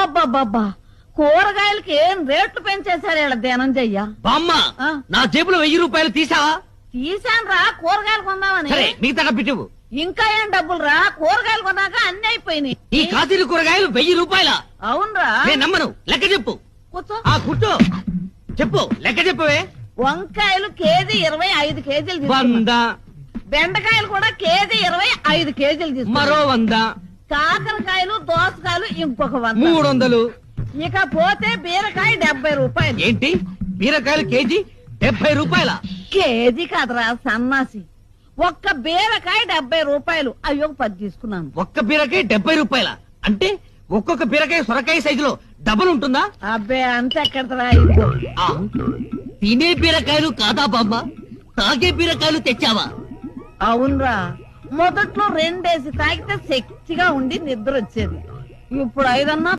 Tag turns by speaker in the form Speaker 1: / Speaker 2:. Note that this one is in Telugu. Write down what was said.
Speaker 1: అబ్బబ్బబ్బబ్బా కూరగాయలకి ఏం రేట్లు పెంచేశారు ఇలా ధనంజయ్య.
Speaker 2: బామ్మ నా జేబులో 1000 రూపాయలు తీసావా?
Speaker 1: తీసాను రా కూరగాయలు కొందామని.
Speaker 2: సరే మిగతా డబ్బిటివు.
Speaker 1: ఇంకా ఏం డబ్బులు రా, కూరగాయలు కొన్నాక అన్ని అయిపోయినాయి.
Speaker 2: ఈ కాశీలు కూరగాయలు 1000 రూపాయల?
Speaker 1: అవునరా.
Speaker 2: నేను నమ్మను, లెక్క చెప్పు.
Speaker 1: కూర్చో.
Speaker 2: కూర్చో చెప్పు, లెక్క చెప్పవే.
Speaker 1: వంకాయలు కేజీ 25 కేజీలు తీసుకున్నా.
Speaker 2: 100.
Speaker 1: బెండకాయలు కూడా కేజీ 25 కేజీలు తీసుకున్నా.
Speaker 2: మరో 100.
Speaker 1: కాకరకాయలు దోసకాయలు ఇంకొక 100.
Speaker 2: 300.
Speaker 1: ఇక పోతే బీరకాయ 70 రూపాయలు.
Speaker 2: ఏంటి బీరకాయలు కేజీ 70 రూపాయల?
Speaker 1: కేజీ కాదురా సన్నాసి, ఒక్క బీరకాయ 70 రూపాయలు. అయ్యో 10 తీసుకున్నాను.
Speaker 2: ఒక్క బీరకాయ 70 రూపాయల అంటే ఒక్కొక్క బీరకాయ సొరకాయ సైజులో డబుల్ ఉంటుందా?
Speaker 1: అబ్బే అంతే ఎక్కడరా.
Speaker 2: తినే బీరకాయలు కాదా బామ్మ, తాగే బీరకాయలు తెచ్చావా?
Speaker 1: అవునరా, మొదట్లో 2 తాగితే శక్తిగా ఉండి నిద్ర వచ్చేది. ఇప్పుడు 5